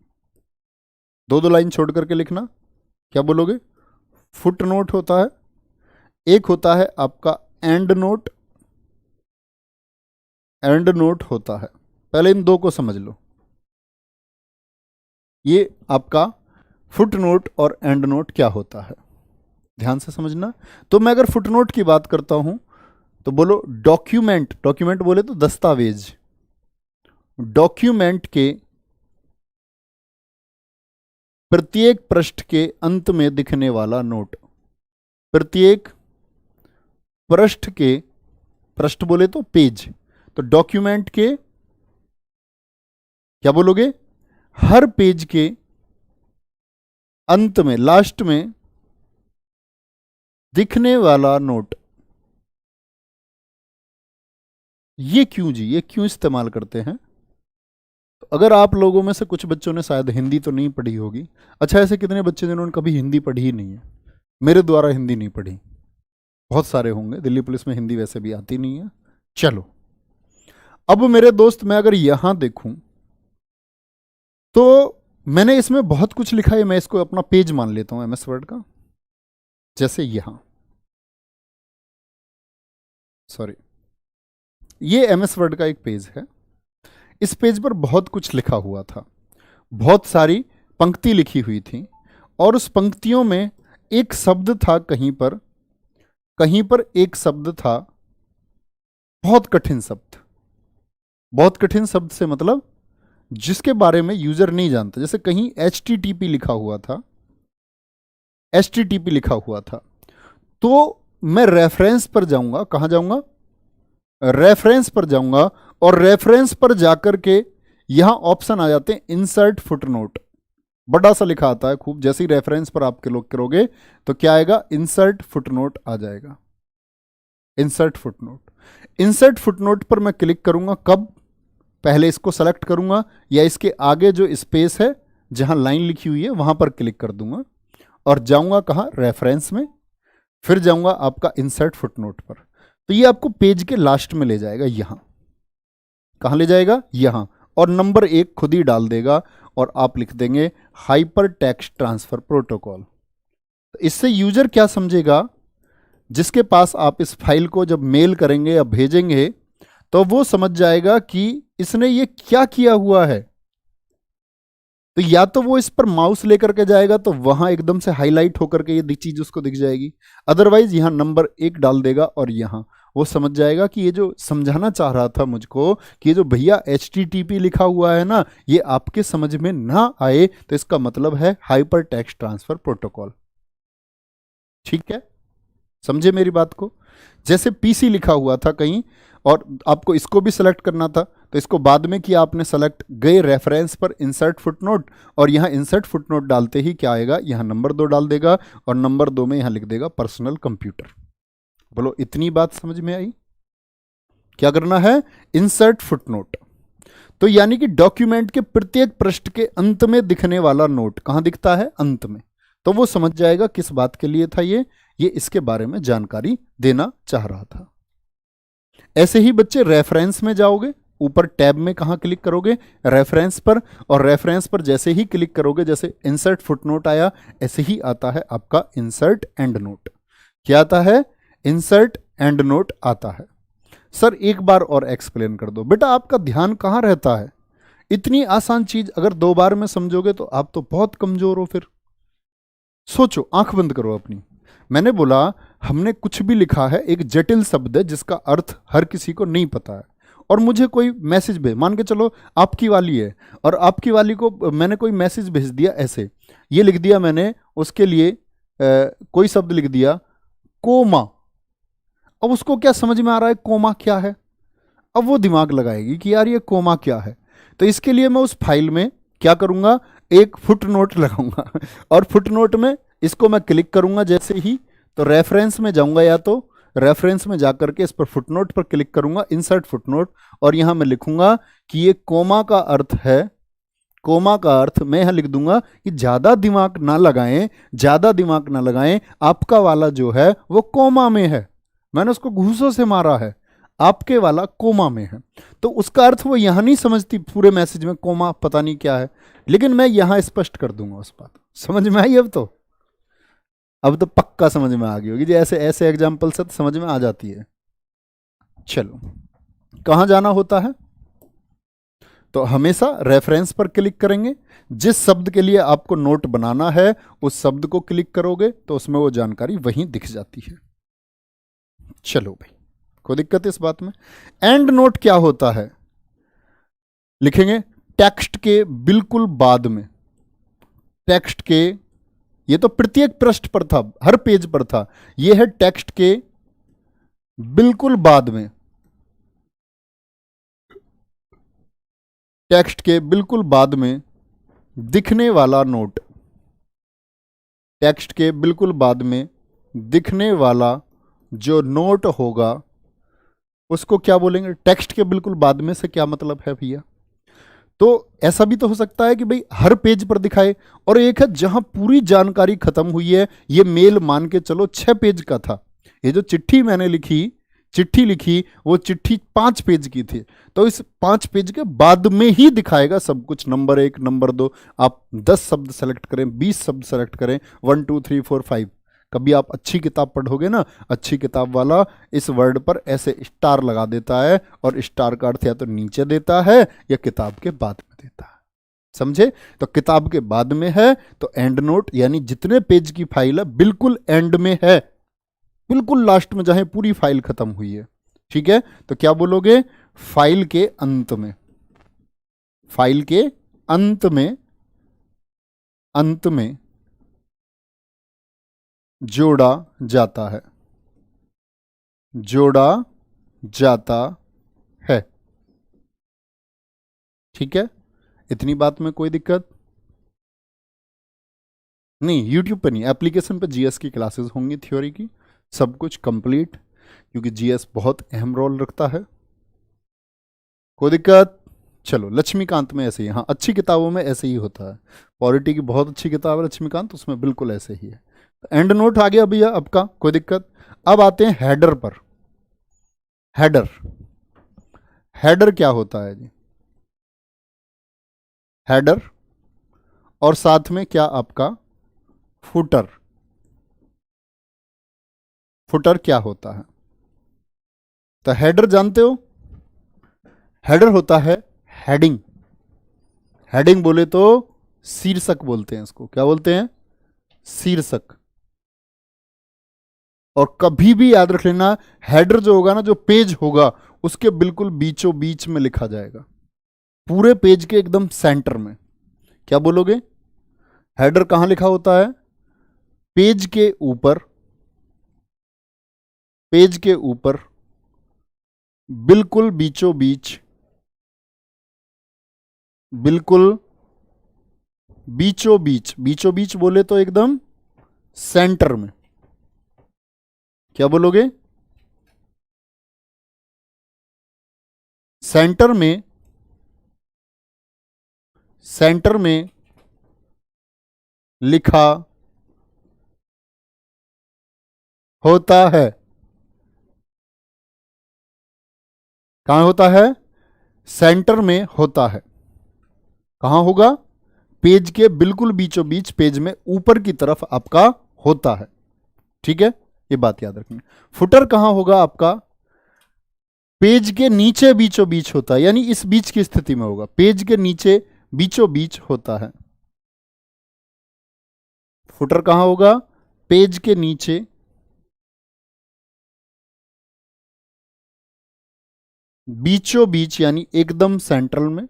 दो लाइन छोड़ करके लिखना, क्या बोलोगे? फुट नोट होता है। एक होता है आपका एंड नोट, एंड नोट होता है। पहले इन दो को समझ लो, ये आपका फुट नोट और एंड नोट क्या होता है, ध्यान से समझना। तो मैं अगर फुट नोट की बात करता हूं तो बोलो डॉक्यूमेंट, डॉक्यूमेंट बोले तो दस्तावेज, डॉक्यूमेंट के प्रत्येक पृष्ठ के अंत में दिखने वाला नोट, प्रत्येक पृष्ठ के, पृष्ठ बोले तो पेज, तो डॉक्यूमेंट के क्या बोलोगे? हर पेज के अंत में, लास्ट में दिखने वाला नोट। ये क्यों जी, ये क्यों इस्तेमाल करते हैं? तो अगर आप लोगों में से कुछ बच्चों ने शायद हिंदी तो नहीं पढ़ी होगी। अच्छा, ऐसे कितने बच्चे जिन्होंने कभी हिंदी पढ़ी ही नहीं है? मेरे द्वारा हिंदी नहीं पढ़ी, बहुत सारे होंगे, दिल्ली पुलिस में हिंदी वैसे भी आती नहीं है। चलो अब मेरे दोस्त, मैं अगर यहां देखूं तो मैंने इसमें बहुत कुछ लिखा है, मैं इसको अपना पेज मान लेता हूं एमएस वर्ड का। जैसे यहां, सॉरी, ये एमएस वर्ड का एक पेज है, इस पेज पर बहुत कुछ लिखा हुआ था, बहुत सारी पंक्ति लिखी हुई थी, और उस पंक्तियों में एक शब्द था कहीं पर, कहीं पर एक शब्द था बहुत कठिन शब्द। बहुत कठिन शब्द से मतलब जिसके बारे में यूजर नहीं जानता। जैसे कहीं HTTP लिखा हुआ था, HTTP लिखा हुआ था, तो मैं रेफरेंस पर जाऊंगा, कहां जाऊंगा? रेफरेंस पर जाऊंगा, और रेफरेंस पर जाकर के यहां ऑप्शन आ जाते हैं इंसर्ट फुटनोट, बड़ा सा लिखा आता है खूब। जैसे ही रेफरेंस पर आप क्लिक करोगे तो क्या आएगा? इंसर्ट फुटनोट आ जाएगा, इंसर्ट फुटनोट। इंसर्ट फुटनोट पर मैं क्लिक करूंगा, कब? पहले इसको सेलेक्ट करूंगा, या इसके आगे जो स्पेस है जहां लाइन लिखी हुई है वहां पर क्लिक कर दूंगा, और जाऊंगा कहां? रेफरेंस में, फिर जाऊंगा आपका इंसर्ट फुटनोट पर। तो ये आपको पेज के लास्ट में ले जाएगा, यहां। कहां ले जाएगा? यहां। और नंबर 1 खुद ही डाल देगा, और आप लिख देंगे हाइपर टेक्स्ट ट्रांसफर प्रोटोकॉल। तो इससे यूजर क्या समझेगा? जिसके पास आप इस फाइल को जब मेल करेंगे या भेजेंगे तो वो समझ जाएगा कि इसने ये क्या किया हुआ है। तो या तो वो इस पर माउस लेकर के जाएगा तो वहां एकदम से हाईलाइट होकर के ये चीज उसको दिख जाएगी, अदरवाइज यहां नंबर 1 डाल देगा, और यहां वो समझ जाएगा कि ये जो समझाना चाह रहा था मुझको कि ये जो भैया HTTP लिखा हुआ है ना, ये आपके समझ में ना आए, तो इसका मतलब है हाइपर टेक्स्ट ट्रांसफर प्रोटोकॉल। ठीक है, समझे मेरी बात को? जैसे PC लिखा हुआ था कहीं, और आपको इसको भी सेलेक्ट करना था, तो इसको बाद में किया आपने सेलेक्ट, गए रेफरेंस पर इंसर्ट फुटनोट, और यहां इंसर्ट फुटनोट डालते ही क्या आएगा? यहां नंबर 2 डाल देगा, और नंबर 2 में यहां लिख देगा पर्सनल कंप्यूटर। बोलो इतनी बात समझ में आई? क्या करना है? Insert footnote. तो यानी कि डॉक्यूमेंट के प्रत्येक पृष्ठ के अंत में दिखने वाला नोट कहां दिखता है? अंत में। तो वो समझ जाएगा किस बात के लिए था ये इसके बारे में जानकारी देना चाह रहा था। ऐसे ही बच्चे रेफरेंस में जाओगे, ऊपर टैब में कहां क्लिक करोगे? रेफरेंस पर, और रेफरेंस पर जैसे ही क्लिक करोगे, जैसे इंसर्ट फुटनोट आया, ऐसे ही आता है आपका इंसर्ट एंड नोट। क्या आता है? इंसर्ट एंड नोट आता है। सर एक बार और एक्सप्लेन कर दो। बेटा आपका ध्यान कहाँ रहता है? इतनी आसान चीज अगर 2 बार में समझोगे तो आप तो बहुत कमजोर हो। फिर सोचो, आंख बंद करो अपनी। मैंने बोला हमने कुछ भी लिखा है, एक जटिल शब्द है जिसका अर्थ हर किसी को नहीं पता है, और मुझे कोई मैसेज भेज, मान के चलो आपकी वाली है, और आपकी वाली को मैंने कोई मैसेज भेज दिया ऐसे, ये लिख दिया मैंने उसके लिए कोई शब्द लिख दिया कोमा। अब उसको क्या समझ में आ रहा है कोमा क्या है? अब वो दिमाग लगाएगी कि यार ये कोमा क्या है। तो इसके लिए मैं उस फाइल में क्या करूंगा, एक फुट नोट लगाऊंगा और फुट नोट में इसको मैं क्लिक करूंगा जैसे ही, तो रेफरेंस में जाऊंगा, या तो रेफरेंस में जाकर के इस पर फुटनोट पर क्लिक करूंगा, इंसर्ट फुटनोट, और यहां मैं लिखूंगा कि ये कोमा का अर्थ है। कोमा का अर्थ मैं यहां लिख दूंगा कि ज्यादा दिमाग ना लगाएं, ज्यादा दिमाग ना लगाएं, आपका वाला जो है वो कोमा में है। मैंने उसको घूसों से मारा है, आपके वाला कोमा में है। तो उसका अर्थ वो यहां नहीं समझती पूरे मैसेज में, कोमा पता नहीं क्या है, लेकिन मैं यहां स्पष्ट कर दूंगा उस बात। समझ में आई? अब तो पक्का समझ में आ गई होगी जी, ऐसे ऐसे एग्जाम्पल से तो समझ में आ जाती है। चलो, कहां जाना होता है? तो हमेशा रेफरेंस पर क्लिक करेंगे, जिस शब्द के लिए आपको नोट बनाना है उस शब्द को क्लिक करोगे तो उसमें वो जानकारी वहीं दिख जाती है। चलो भाई, कोई दिक्कत है इस बात में? एंड नोट क्या होता है? लिखेंगे टेक्स्ट के बिल्कुल बाद में, टेक्स्ट के, ये तो प्रत्येक पृष्ठ पर था, हर पेज पर था, ये है टेक्स्ट के बिल्कुल बाद में, टेक्स्ट के बिल्कुल बाद में दिखने वाला नोट, टेक्स्ट के बिल्कुल बाद में दिखने वाला जो नोट होगा उसको क्या बोलेंगे? टेक्स्ट के बिल्कुल बाद में से क्या मतलब है भैया? तो ऐसा भी तो हो सकता है कि भाई हर पेज पर दिखाए, और एक है जहां पूरी जानकारी खत्म हुई है। ये मेल मान के चलो 6 पेज का था, ये जो चिट्ठी मैंने चिट्ठी लिखी वो चिट्ठी 5 पेज की थी, तो इस 5 पेज के बाद में ही दिखाएगा सब कुछ, नंबर 1 नंबर 2, आप 10 शब्द सेलेक्ट करें, 20 शब्द सेलेक्ट करें, 1 2 3 4 5। कभी आप अच्छी किताब पढ़ोगे ना, अच्छी किताब वाला इस वर्ड पर ऐसे स्टार लगा देता है, और स्टार का अर्थ या तो नीचे देता है या किताब के बाद में देता है। समझे? तो किताब के बाद में है तो एंड नोट, यानी जितने पेज की फाइल है बिल्कुल एंड में है, बिल्कुल लास्ट में जहां पूरी फाइल खत्म हुई है। ठीक है, तो क्या बोलोगे? फाइल के अंत में, फाइल के अंत में, अंत में जोड़ा जाता है, जोड़ा जाता है। ठीक है, इतनी बात में कोई दिक्कत नहीं? यूट्यूब पे नहीं, एप्लीकेशन पे जीएस की क्लासेस होंगी, थ्योरी की, सब कुछ कंप्लीट, क्योंकि जीएस बहुत अहम रोल रखता है। कोई दिक्कत? चलो, लक्ष्मीकांत में ऐसे ही, हाँ अच्छी किताबों में ऐसे ही होता है। पॉलिटी की बहुत अच्छी किताब है लक्ष्मीकांत, उसमें बिल्कुल ऐसे ही है। एंड नोट आ गया भैया आपका, कोई दिक्कत? अब आते हैं हेडर पर। हेडर, हेडर क्या होता है जी? हेडर और साथ में क्या आपका फुटर। फुटर क्या होता है? तो हेडर जानते हो, हेडर होता है हेडिंग। हेडिंग बोले तो शीर्षक बोलते हैं इसको, क्या बोलते हैं? शीर्षक। और कभी भी याद रख लेना, हेडर जो होगा ना, जो पेज होगा उसके बिल्कुल बीचों बीच में लिखा जाएगा, पूरे पेज के एकदम सेंटर में। क्या बोलोगे? हेडर कहां लिखा होता है? पेज के ऊपर, पेज के ऊपर बिल्कुल बीचों बीच, बिल्कुल बीचों बीच, बीचों बीच बोले तो एकदम सेंटर में। क्या बोलोगे? सेंटर में, सेंटर में लिखा होता है। कहां होता है? सेंटर में होता है। कहां होगा? पेज के बिल्कुल बीचों बीच, पेज में ऊपर की तरफ आपका होता है। ठीक है, ये बात याद रखनी। फुटर कहां होगा आपका? पेज के नीचे बीचों बीच होता है, यानी इस बीच की स्थिति में होगा, पेज के नीचे बीचों बीच होता है। फुटर कहां होगा? पेज के नीचे बीचों बीच, यानी एकदम सेंट्रल में।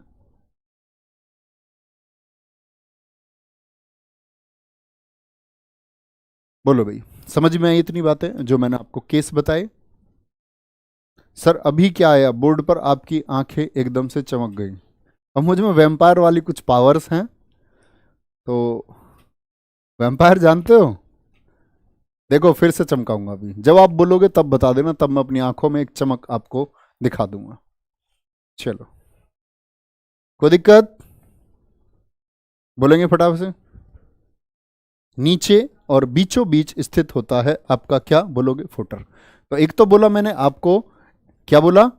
बोलो भाई, समझ में आई इतनी बातें जो मैंने आपको केस बताए? सर अभी क्या आया बोर्ड पर? आपकी आंखें एकदम से चमक गई। अब मुझ में वैम्पायर वाली कुछ पावर्स हैं, तो वैम्पायर जानते हो? देखो फिर से चमकाऊंगा, अभी जब आप बोलोगे तब बता देना, तब मैं अपनी आंखों में एक चमक आपको दिखा दूंगा। चलो, कोई दिक्कत? बोलेंगे फटाफट से। नीचे और बीचों बीच स्थित होता है आपका क्या बोलोगे? फुटर। तो एक तो बोला मैंने आपको, क्या बोला?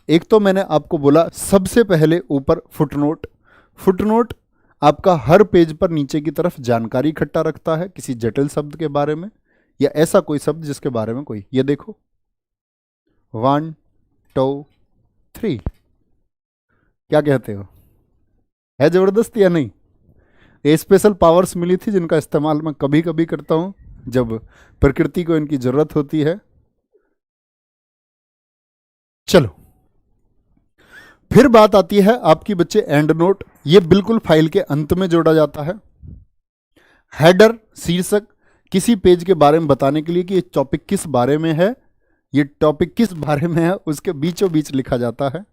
एक तो मैंने आपको बोला सबसे पहले ऊपर फुटनोट। फुटनोट आपका हर पेज पर नीचे की तरफ जानकारी इकट्ठा रखता है किसी जटिल शब्द के बारे में, या ऐसा कोई शब्द जिसके बारे में कोई, ये देखो 1 2 3, क्या कहते हो? है जबरदस्त या नहीं? ये स्पेशल पावर्स मिली थी जिनका इस्तेमाल मैं कभी कभी करता हूं जब प्रकृति को इनकी जरूरत होती है। चलो, फिर बात आती है आपकी बच्चे एंड नोट। ये बिल्कुल फाइल के अंत में जोड़ा जाता है। हेडर, शीर्षक, किसी पेज के बारे में बताने के लिए कि ये टॉपिक किस बारे में है, ये टॉपिक किस बारे में है, उसके बीचों बीच लिखा जाता है।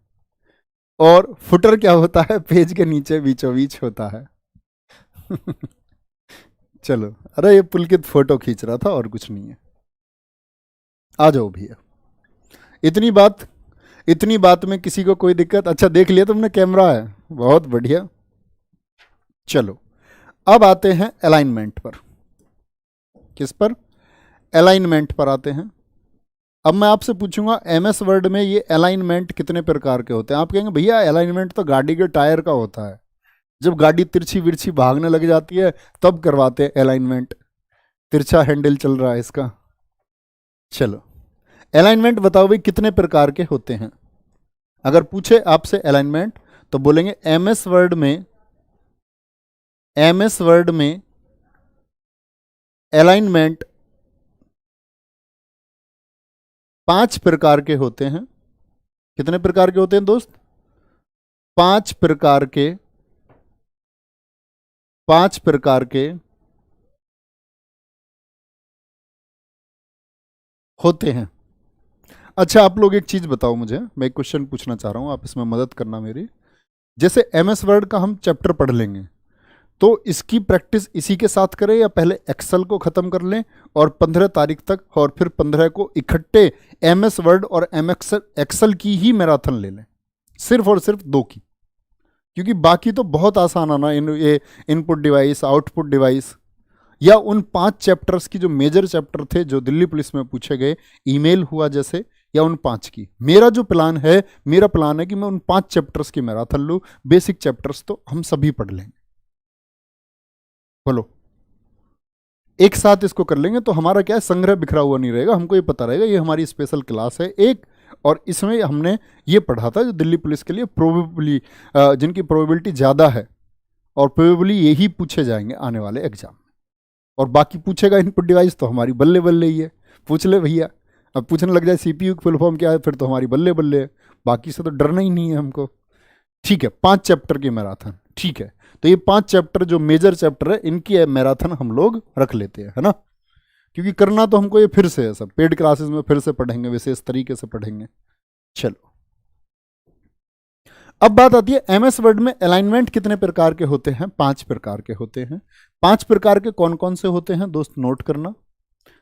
और फुटर क्या होता है? पेज के नीचे बीचों बीच होता है। चलो, अरे ये पुलकित फोटो खींच रहा था और कुछ नहीं है। आ जाओ भैया, इतनी बात, इतनी बात में किसी को कोई दिक्कत? अच्छा देख लिया तुमने, कैमरा है, बहुत बढ़िया। चलो, अब आते हैं अलाइनमेंट पर। किस पर? अलाइनमेंट पर आते हैं। अब मैं आपसे पूछूंगा एमएस वर्ड में ये अलाइनमेंट कितने प्रकार के होते हैं? आप कहेंगे भैया अलाइनमेंट तो गाड़ी के टायर का होता है, जब गाड़ी तिरछी विरछी भागने लग जाती है तब करवाते हैं अलाइनमेंट, तिरछा हैंडल चल रहा है इसका। चलो, अलाइनमेंट बताओ भाई कितने प्रकार के होते हैं? अगर पूछे आपसे अलाइनमेंट तो बोलेंगे एमएस वर्ड में, एमएस वर्ड में अलाइनमेंट 5 प्रकार के होते हैं। कितने प्रकार के होते हैं दोस्त? 5 प्रकार के, 5 प्रकार के होते हैं। अच्छा आप लोग एक चीज बताओ मुझे, मैं एक क्वेश्चन पूछना चाह रहा हूं, आप इसमें मदद करना मेरी। जैसे एमएस वर्ड का हम चैप्टर पढ़ लेंगे, तो इसकी प्रैक्टिस इसी के साथ करें या पहले एक्सेल को खत्म कर लें और 15 तारीख तक, और फिर 15 को इकट्ठे एमएस वर्ड और एम एक्सेल की ही मैराथन ले लें, सिर्फ और सिर्फ 2 की? क्योंकि बाकी तो बहुत आसान है ना, ये इनपुट डिवाइस, आउटपुट डिवाइस, या उन 5 चैप्टर्स की जो मेजर चैप्टर थे जो दिल्ली पुलिस में पूछे गए, ईमेल हुआ जैसे, या उन 5 की। मेरा जो प्लान है, मेरा प्लान है कि मैं उन 5 चैप्टर्स की मैराथन लूँ। बेसिक चैप्टर्स तो हम सभी पढ़ लेंगे। बोलो, एक साथ इसको कर लेंगे तो हमारा क्या है, संग्रह बिखरा हुआ नहीं रहेगा, हमको ये पता रहेगा ये हमारी स्पेशल क्लास है एक। और इसमें हमने ये पढ़ा था जो दिल्ली पुलिस के लिए प्रोबेबली, जिनकी प्रोबेबिलिटी ज़्यादा है, और प्रोबेबली यही पूछे जाएंगे आने वाले एग्जाम। और बाकी पूछेगा इनपुट डिवाइस तो हमारी बल्ले बल्ले ही है, पूछ ले भैया। अब पूछने लग जाए सीपीयू की फुल फॉर्म क्या है, फिर तो हमारी बल्ले बल्ले है। बाकी से तो डरना ही नहीं है हमको। ठीक है, 5 चैप्टर की मैराथन, ठीक है। तो ये 5 चैप्टर जो मेजर चैप्टर है, इनकी मैराथन हम लोग रख लेते हैं, है ना? क्योंकि करना तो हमको ये फिर से है, सब पेड क्लासेस में फिर से पढ़ेंगे, विशेष तरीके से पढ़ेंगे। चलो, अब बात आती है एमएस वर्ड में अलाइनमेंट कितने प्रकार के होते हैं? 5 प्रकार के होते हैं। 5 प्रकार के कौन कौन से होते हैं दोस्त, नोट करना।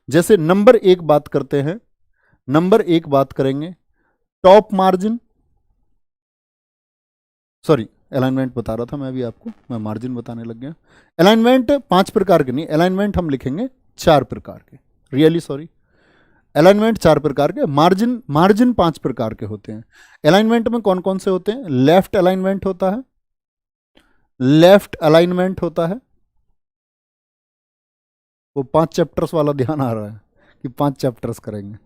जैसे नंबर 1 बात करते हैं, नंबर 1 बात करेंगे टॉप मार्जिन, सॉरी अलाइनमेंट बता रहा था मैं अभी आपको, मैं मार्जिन बताने लग गया। अलाइनमेंट 5 प्रकार के नहीं, अलाइनमेंट हम लिखेंगे 4 प्रकार के, रियली सॉरी। अलाइनमेंट 4 प्रकार के, मार्जिन, मार्जिन 5 प्रकार के होते हैं। अलाइनमेंट में कौन कौन से होते हैं? लेफ्ट अलाइनमेंट होता है, लेफ्ट अलाइनमेंट होता है, वो 5 चैप्टर्स वाला ध्यान आ रहा है कि 5 चैप्टर्स करेंगे।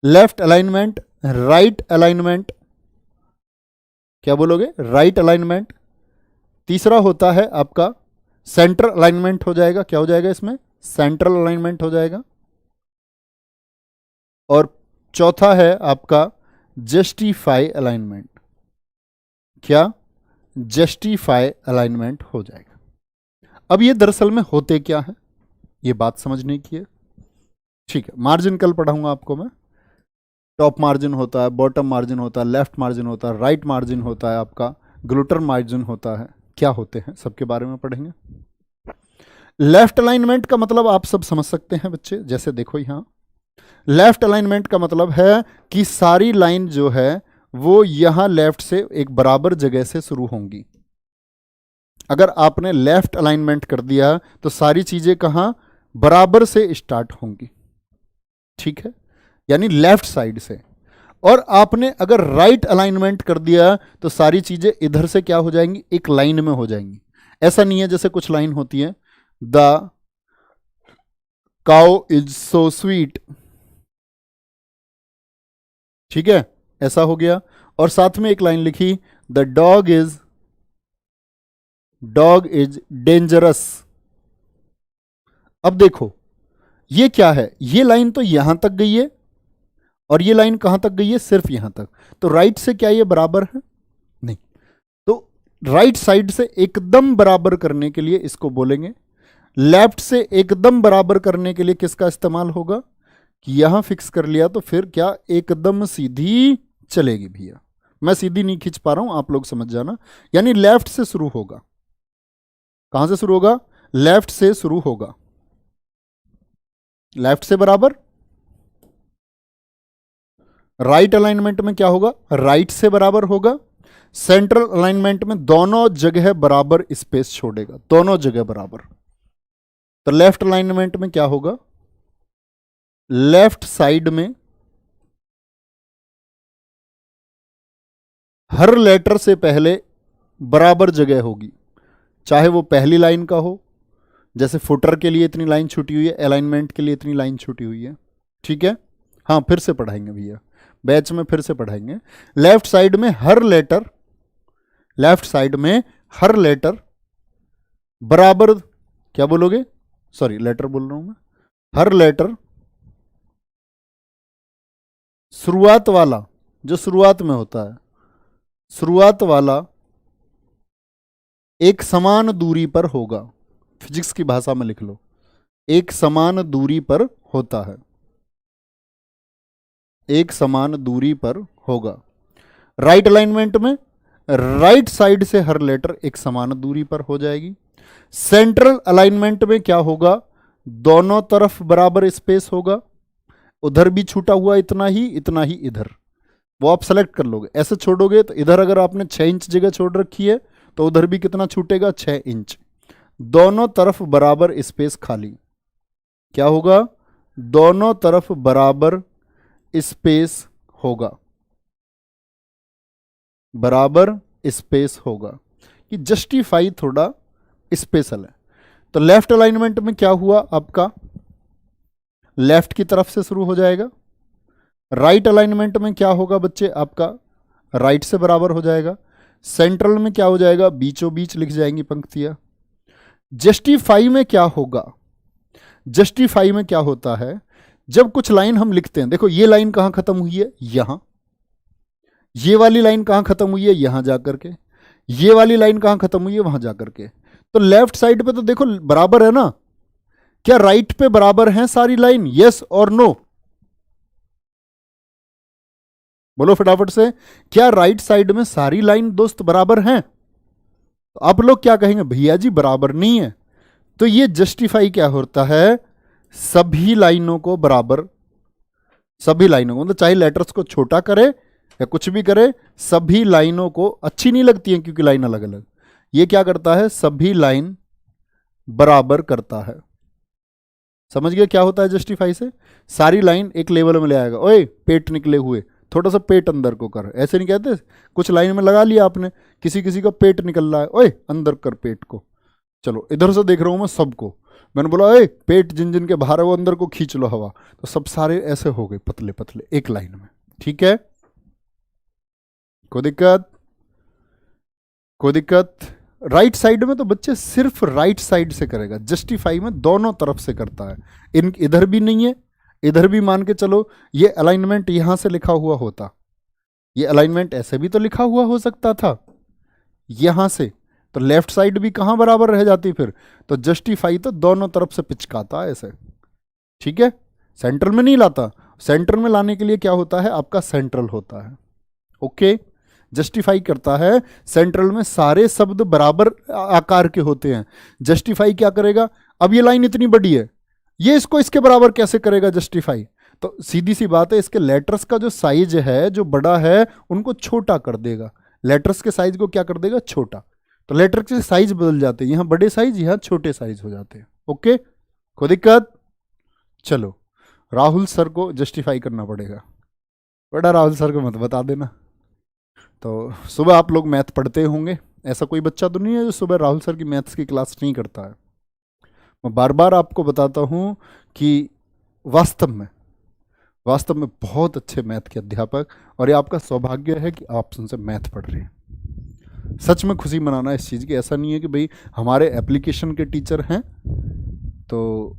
लेफ्ट अलाइनमेंट, राइट अलाइनमेंट, क्या बोलोगे, राइट अलाइनमेंट। तीसरा होता है आपका सेंट्रल अलाइनमेंट हो जाएगा, क्या हो जाएगा इसमें, सेंट्रल अलाइनमेंट हो जाएगा। और चौथा है आपका जस्टिफाई अलाइनमेंट, क्या, जस्टिफाई अलाइनमेंट हो जाएगा। अब ये दरअसल में होते क्या है, ये बात समझने की है। ठीक है, मार्जिन कल पढ़ाऊंगा आपको मैं। टॉप मार्जिन होता है, बॉटम मार्जिन होता है, लेफ्ट मार्जिन होता है, राइट मार्जिन होता है, आपका ग्लूटर मार्जिन होता है, क्या होते हैं सबके बारे में पढ़ेंगे। लेफ्ट अलाइनमेंट का मतलब आप सब समझ सकते हैं बच्चे, जैसे देखो यहां लेफ्ट अलाइनमेंट का मतलब है कि सारी लाइन जो है वो यहां लेफ्ट से एक बराबर जगह से शुरू होंगी। अगर आपने लेफ्ट अलाइनमेंट कर दिया तो सारी चीजें कहां, बराबर से स्टार्ट होंगी, ठीक है, यानी लेफ्ट साइड से। और आपने अगर राइट अलाइनमेंट कर दिया तो सारी चीजें इधर से क्या हो जाएंगी, एक लाइन में हो जाएंगी। ऐसा नहीं है जैसे कुछ लाइन होती है, the cow is so sweet, ठीक है, ऐसा हो गया। और साथ में एक लाइन लिखी, द डॉग इज डेंजरस। अब देखो ये क्या है, ये लाइन तो यहां तक गई है और ये लाइन कहां तक गई है, सिर्फ यहां तक। तो राइट से क्या ये बराबर है, नहीं। तो राइट साइड से एकदम बराबर करने के लिए इसको बोलेंगे, लेफ्ट से एकदम बराबर करने के लिए किसका इस्तेमाल होगा, कि यहां फिक्स कर लिया तो फिर क्या एकदम सीधी चलेगी भैया। मैं सीधी नहीं खींच पा रहा हूं, आप लोग समझ जाना। यानी लेफ्ट से शुरू होगा, कहां से शुरू होगा, लेफ्ट से शुरू होगा, लेफ्ट से बराबर। राइट अलाइनमेंट में क्या होगा, राइट से बराबर होगा। सेंट्रल अलाइनमेंट में दोनों जगह बराबर स्पेस छोड़ेगा, दोनों जगह बराबर। तो लेफ्ट अलाइनमेंट में क्या होगा, लेफ्ट साइड में हर लेटर से पहले बराबर जगह होगी, चाहे वो पहली लाइन का हो, जैसे फुटर के लिए इतनी लाइन छूटी हुई है, अलाइनमेंट के लिए इतनी लाइन छूटी हुई है, ठीक है। हाँ फिर से पढ़ाएंगे भैया, बैच में फिर से पढ़ाएंगे। लेफ्ट साइड में हर लेटर, लेफ्ट साइड में हर लेटर बराबर, क्या बोलोगे, सॉरी लेटर बोल रहा हूं मैं, हर लेटर शुरुआत वाला, जो शुरुआत में होता है, शुरुआत वाला एक समान दूरी पर होगा। फिजिक्स की भाषा में लिख लो, एक समान दूरी पर होता है, एक समान दूरी पर होगा। राइट अलाइनमेंट में राइट साइड से हर लेटर एक समान दूरी पर हो जाएगी। सेंट्रल अलाइनमेंट में क्या होगा, दोनों तरफ बराबर स्पेस होगा, उधर भी छूटा हुआ इतना ही इधर, वो आप सेलेक्ट कर लोगे। ऐसे छोड़ोगे तो इधर अगर आपने 6 इंच जगह छोड़ रखी है तो उधर भी कितना छूटेगा, 6 इंच। दोनों तरफ बराबर स्पेस खाली, क्या होगा, दोनों तरफ बराबर स्पेस होगा, बराबर स्पेस होगा। कि जस्टिफाई थोड़ा स्पेशल है। तो लेफ्ट अलाइनमेंट में क्या हुआ आपका, लेफ्ट की तरफ से शुरू हो जाएगा। राइट अलाइनमेंट में क्या होगा बच्चे आपका, राइट से बराबर हो जाएगा। सेंट्रल में क्या हो जाएगा, बीचों बीच लिख जाएंगी पंक्तियां। जस्टिफाई में क्या होगा, जस्टिफाई में क्या होता है, जब कुछ लाइन हम लिखते हैं, देखो ये लाइन कहां खत्म हुई है, यहां, ये वाली लाइन कहां खत्म हुई है, यहां जाकर के, ये वाली लाइन कहां खत्म हुई है, वहां जाकर के। तो लेफ्ट साइड पे तो देखो बराबर है ना, क्या राइट पे बराबर है सारी लाइन, यस और नो, बोलो फटाफट से, क्या राइट साइड में सारी लाइन दोस्त बराबर हैं। तो आप लोग क्या कहेंगे, भैया जी बराबर नहीं है। तो ये जस्टिफाई क्या होता है, सभी लाइनों को बराबर, सभी लाइनों को, मतलब चाहे लेटर्स को छोटा करे या कुछ भी करे, सभी लाइनों को, अच्छी नहीं लगती है क्योंकि लाइन अलग अलग, ये क्या करता है, सभी लाइन बराबर करता है। समझ गए क्या होता है जस्टिफाई से, सारी लाइन एक लेवल में ले आएगा। ओए पेट निकले हुए, थोड़ा सा पेट अंदर को कर, ऐसे नहीं कहते, कुछ लाइन में लगा लिया आपने, किसी किसी का पेट निकल रहा है, ओए अंदर कर पेट को, चलो इधर से देख रहा हूं मैं सबको, मैंने बोला ए पेट जिन जिन के बाहर है वो अंदर को खींच लो हवा, तो सब सारे ऐसे हो गए पतले पतले एक लाइन में। ठीक है, कोई दिक्कत? कोई दिक्कत? राइट साइड में तो बच्चे सिर्फ राइट साइड से करेगा, जस्टिफाई में दोनों तरफ से करता है। इन इधर भी नहीं है, इधर भी मान के चलो, ये अलाइनमेंट यहां से लिखा हुआ होता, ये अलाइनमेंट ऐसे भी तो लिखा हुआ हो सकता था यहां से, तो लेफ्ट साइड भी कहां बराबर रह जाती फिर? तो जस्टिफाई तो दोनों तरफ से पिचकाता है ऐसे। ठीक है, सेंट्रल में नहीं लाता। सेंटर में लाने के लिए क्या होता है, आपका सेंट्रल होता है। ओके, जस्टिफाई करता है सेंट्रल में सारे शब्द बराबर आकार के होते हैं। जस्टिफाई क्या करेगा, अब ये लाइन इतनी बड़ी है, ये इसको इसके बराबर कैसे करेगा जस्टिफाई? तो सीधी सी बात है, इसके लेटर्स का जो साइज है, जो बड़ा है, उनको छोटा कर देगा। लेटर्स के साइज को क्या कर देगा, छोटा। तो लेटर के साइज बदल जाते हैं, यहां बड़े साइज, यहां छोटे साइज हो जाते हैं। ओके, कोई दिक्कत? चलो, राहुल सर को जस्टिफाई करना पड़ेगा। बेटा राहुल सर को मत बता देना। तो सुबह आप लोग मैथ पढ़ते होंगे, ऐसा कोई बच्चा तो नहीं है जो सुबह राहुल सर की मैथ्स की क्लास नहीं करता है। मैं बार बार आपको बताता हूं कि वास्तव में बहुत अच्छे मैथ के अध्यापक, और ये आपका सौभाग्य है कि आप उनसे मैथ पढ़ रहे हैं। सच में खुशी मनाना इस चीज़ की। ऐसा नहीं है कि भाई हमारे एप्लीकेशन के टीचर हैं तो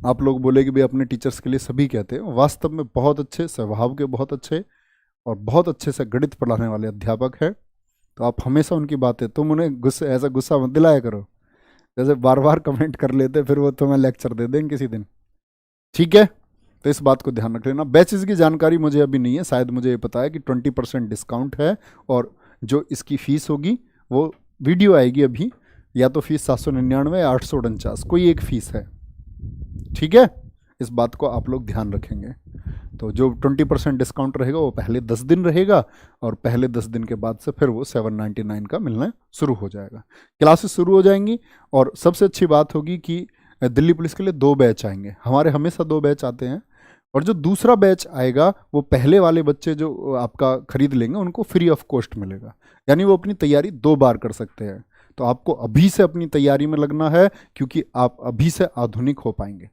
आप लोग बोले कि भाई अपने टीचर्स के लिए सभी कहते हैं। वास्तव में बहुत अच्छे स्वभाव के, बहुत अच्छे और बहुत अच्छे से गणित पढ़ाने वाले अध्यापक हैं। तो आप हमेशा उनकी बातें, तुम उन्हें ऐसा गुस्सा मत दिलाया करो, जैसे बार बार कमेंट कर लेते फिर वो तुम्हें लेक्चर दे देंगे किसी दिन। ठीक है, तो इस बात को ध्यान रख लेना। बैचेस की जानकारी मुझे अभी नहीं है, शायद मुझे ये पता है कि 20% डिस्काउंट है, और जो इसकी फ़ीस होगी वो वीडियो आएगी अभी, या तो फीस 799 या 849, कोई एक फ़ीस है। ठीक है, इस बात को आप लोग ध्यान रखेंगे। तो जो 20% डिस्काउंट रहेगा वो पहले 10 दिन रहेगा, और पहले 10 दिन के बाद से फिर वो 799 का मिलना शुरू हो जाएगा। क्लासेस शुरू हो जाएंगी, और सबसे अच्छी बात होगी कि दिल्ली पुलिस के लिए 2 बैच आएंगे। हमारे हमेशा 2 बैच आते हैं, और जो दूसरा बैच आएगा वो पहले वाले बच्चे जो आपका खरीद लेंगे उनको फ्री ऑफ कॉस्ट मिलेगा, यानी वो अपनी तैयारी 2 बार कर सकते हैं। तो आपको अभी से अपनी तैयारी में लगना है, क्योंकि आप अभी से आधुनिक हो पाएंगे।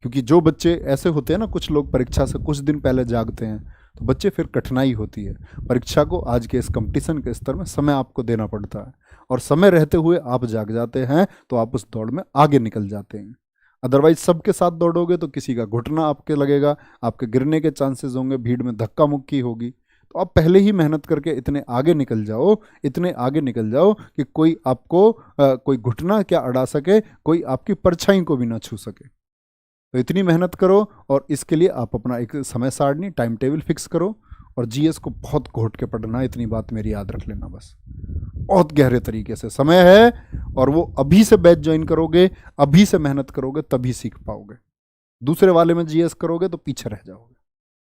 क्योंकि जो बच्चे ऐसे होते हैं ना, कुछ लोग परीक्षा से कुछ दिन पहले जागते हैं, तो बच्चे फिर कठिनाई होती है। परीक्षा को आज के इस कंपटीशन के स्तर में समय आपको देना पड़ता है, और समय रहते हुए आप जाग जाते हैं तो आप उस दौड़ में आगे निकल जाते हैं। अदरवाइज सबके साथ दौड़ोगे तो किसी का घुटना आपके लगेगा, आपके गिरने के चांसेस होंगे, भीड़ में धक्का मुक्की होगी। तो आप पहले ही मेहनत करके इतने आगे निकल जाओ, इतने आगे निकल जाओ कि कोई आपको कोई घुटना क्या अड़ा सके, कोई आपकी परछाई को भी ना छू सके। तो इतनी मेहनत करो, और इसके लिए आप अपना एक समय सारणी, टाइम टेबल फिक्स करो, और जीएस को बहुत घोट के पढ़ना। इतनी बात मेरी याद रख लेना बस, बहुत गहरे तरीके से समय है, और वो अभी से बैच ज्वाइन करोगे, अभी से मेहनत करोगे, तभी सीख पाओगे। दूसरे वाले में जीएस करोगे तो पीछे रह जाओगे,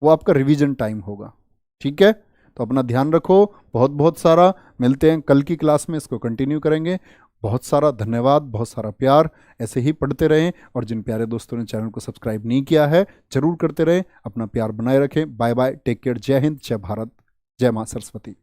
वो आपका रिवीजन टाइम होगा। ठीक है, तो अपना ध्यान रखो। बहुत बहुत सारा मिलते हैं कल की क्लास में, इसको कंटिन्यू करेंगे। बहुत सारा धन्यवाद, बहुत सारा प्यार, ऐसे ही पढ़ते रहें। और जिन प्यारे दोस्तों ने चैनल को सब्सक्राइब नहीं किया है, जरूर करते रहें। अपना प्यार बनाए रखें। बाय बाय, टेक केयर, जय हिंद, जय भारत, जय माँ सरस्वती।